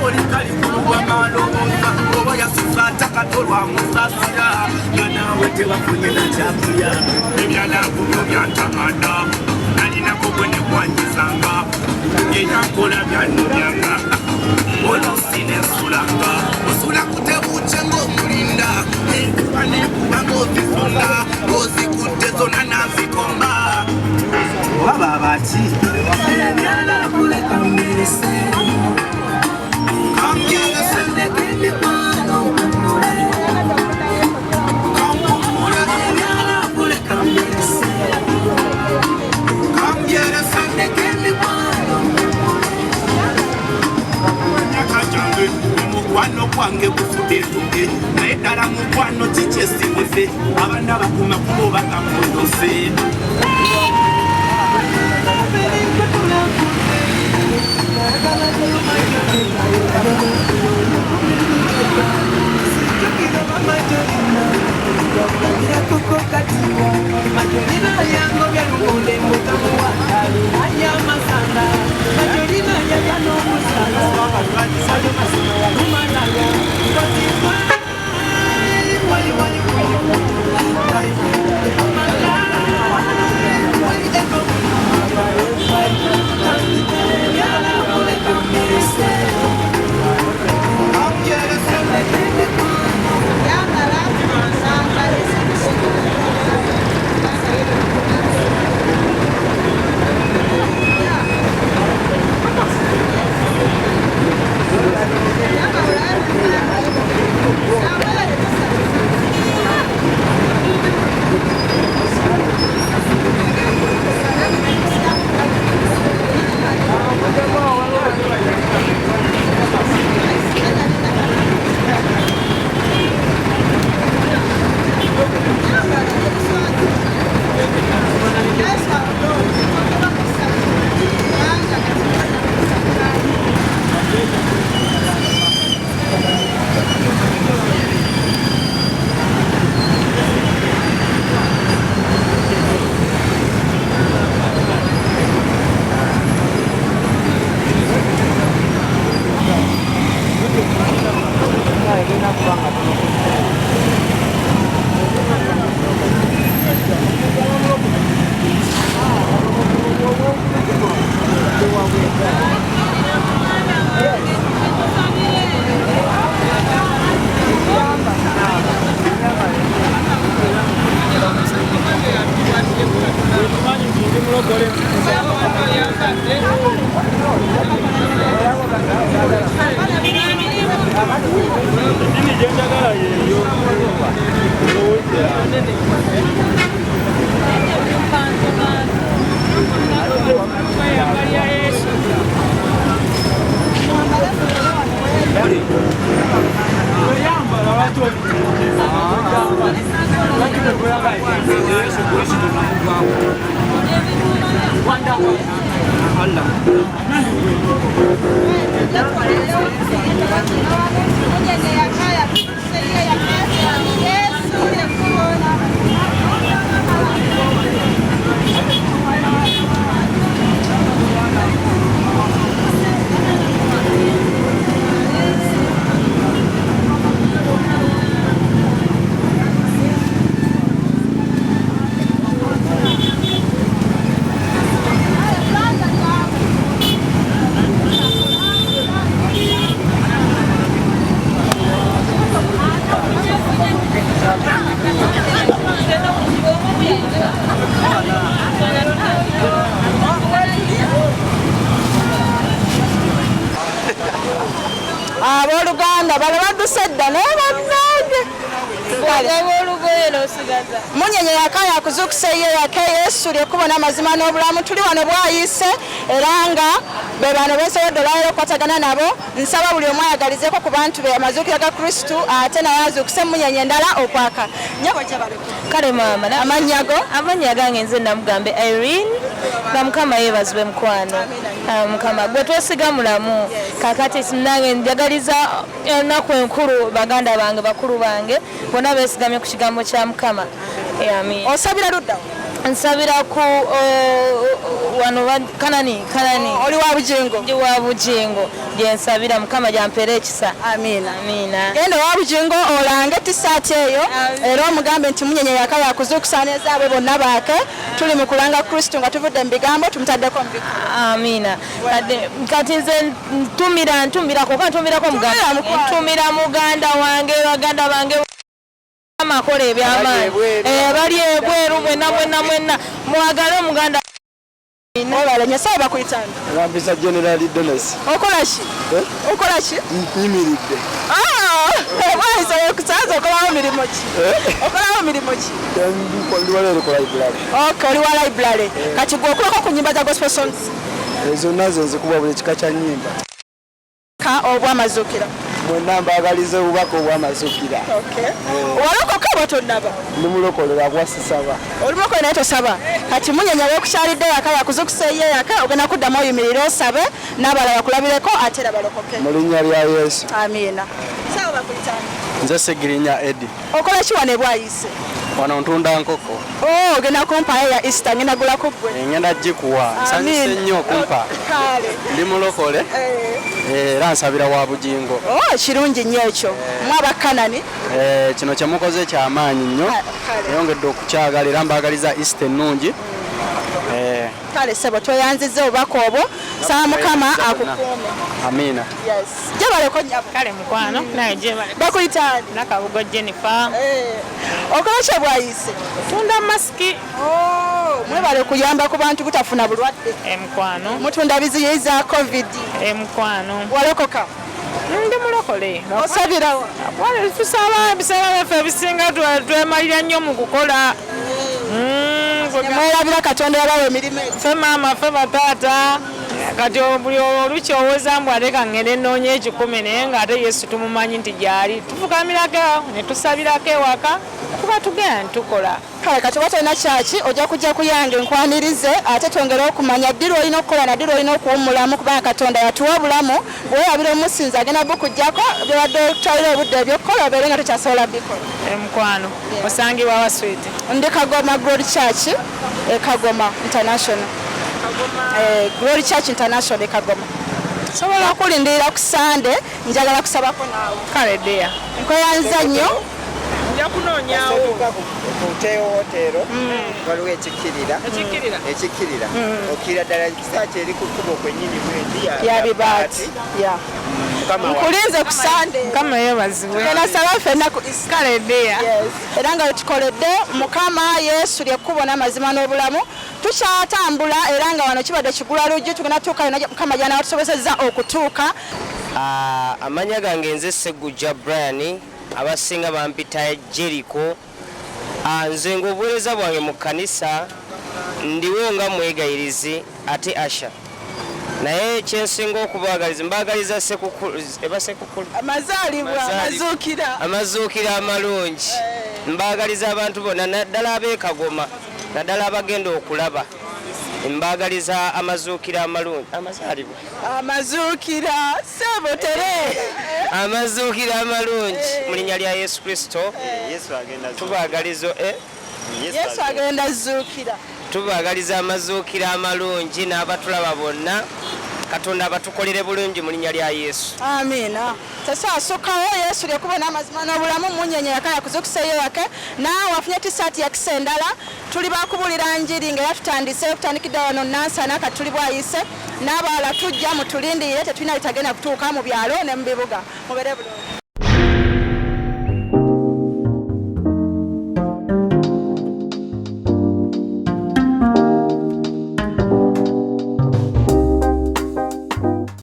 oli kali kulwa malonga oba yasuka takatolwa musasira yanawe tebafunye na kyakulya ebyalakuno byantamanda nalinako gwe ne kwanyizanga yeyankola byanubyanga olusine nsulanga osula kutebuuce ng'omulinda enkuba nekuba ng'ozisonda ng'ozikutte zona nazikomba oba babaki ebyalakuleka mbirese mukwano kwange kufudetuge naye ddala mukwano kikyesimwefe abaana bakuma kubo bakamudose Abooluganda bano badduse dda naye bannange munyenye yakaya akuzukusa ye yake Yesu lyekubona amazima n'obulamu tuli wano bwayise era nga be bano beesobodde olwaleero okukwatagana nabo nsaba buli omu ayagalizeeko ku bantu be amazuukira ga Kristu ate naye azuukuse munyenye endala okwaka nyabo gye bali kale maama amannya gange nze namugambe Irene nga Mukama yeebazibwe mukwano Mukama gwe twesiga mulamu kakati nange njagaliza ennaku enkulu baganda bange bakulu bange bonna beesigamye ku kigambo kya Mukama. Osabira ludda nsabira ku wano kanani oli wa bugingo ndi wa bugingo gyensabira mukama gyampeera ekisa amina genda wa bugingo olange tisaati eyo era omugambe nti munyenye yaka yakuzuukusa n'ezaabwe bonna baake tuli mu kulanga kristu nga tuvudde mu bigambo tumutaddeko mu bikulu amina kati nze ntumirako ntumira muganda wange baganda bange amakola ebyamaanyi bali ebweru mwenna mwagale omuganda nyasaye bakuyitanga Ngambisa General Donas. Okola ki? Nyimiridde. Bwaise okusaza okolawo mirimo ki? Ndi wale ko library. Okay, oli wa library. Kati gwe okulako ku nyimba za gospel songs. Ezo nazo nzikuba buli kika kya nyimba. Ka obwamazuukira. Mwena mbagaliza obubaka obwamazuukira. Okay. Walokoka batonnaba. Ndi mulokolera gwasisaba. Oli mulokole naye tosaba. Kati munyenye w'okukyalidde yaka yakuzuukusa ye yaka ogenda kuddamu oyimirire osabe n'abalala bakulabireko ate era balokoke. Mu linnya lya Yesu. Amina. Sawa bakuyitanga. Nze Segirinya Eddie. Okola ki wano bwayise? Wano ntunda nkoko. Ogenda kumpa ya Easter ngenda gula ku ggwe. Ngenda gikuwa. Nsanyuse nnyo kumpa. Kale. Ndi mulokole. Era nsabira wa bugingo. Kirungi nnyo ekyo. Mwabakanani. Kino kye mukoze ky'amaanyi nnyo. Yongedde okukyagala era mbagaliza Easter ennungi. Kale sebo tweyanziza obubaka obwo saa mukama akukuume. Amina. Yes. Jebaleko nnyabo. kale mukwano naye jebale Bakuyitani. nakabugo Jennifer Okola ki bwayise? tunda masiki Mwebale kuyamba ku bantu butafuna bulwadde. mukwano Mutunda biziyi za COVID. mukwano Walokoka. ndi mulokole Osabirawo. wale tusaba ebiseera byaffe ebisinga twemalira nnyo mu kukola Mwerabira Katonda yabawa emirimu egyo. ffe maama ffe bataata kati buli oluki oweza mbu ate kaŋŋende nnoonya ekikumi naye ng'ate Yesu tumumanyi nti gyali tufukamirako ne tusabirako ewaka kuba tugenda tukola Kale kati oba tolina kyaki ojja kujja kuyange nkwanirize ate twongere okumanya ddi lwolina okukola na ddi lwolina okuwummulamu kubanga Katonda yatuwa obulamu bwewabira omusinza agenda bukujjako byobadde otwalira obudde ebyokukola obeere nga tokyasobola bikola. mukwano osangibwa wa switi Ndi Kagoma Glory Church Kagoma International. Glory Church International Kagoma. Sobola okulindirira ku Sande njagala kusabako naawe. kale ddeya Nkweyanza nnyo. nja kunoonyaawo Kuteyo hotero waliwo ekikirira okira ddala kisaaki eri ku kkubo kwennyini bwendi Ya bibaati. Ya. Nkulinze ku Sande. mukama yeebazibwe Nasaba ffenna ku Easter. kale ddeya Era nga wetukoledde Mukama Yesu lyekkubo n'amazima n'obulamu tukyatambula era nga wano kibadde kigula lujju tugenda tuuka Mukama gy'anaaba tusobozezza okutuuka. Amanya gange nze Segujja Brian abasinga bampita Jericho. Nze ng'obuweereza bwange mu kkanisa ndiwo nga mwegayirizi ate Asha naye kyensinga okubaagaliza mbaagaliza sekukulu amazuukira amalungi mbaagaliza abantu bonna naddala ab'e Kagoma naddala abagenda okulaba mbaagaliza amazuukira amalungi amazuukira amalungi mu linnya lya Yesu Kristo tubaagaliza Yesu agenda zuukira. tubaagaliza amazuukira amalungi n'abatulaba bonna Katonda abatukolere bulungi mu linnya lya Yesu. Amina. Sasa asukawo Yesu lyekuba n'amazima n'obulamu munyenye yaka yakuzuukusa ye yake naawe wafunye tisaati yakisa endala tuli bakubulira njiri nga yatutandise okutandikidde wano Nansana kati tuli bwayise n'abalala tujja mutulindire tetulina litagenda kutuuka mu byalo ne mu bibuga mubeere bulungi.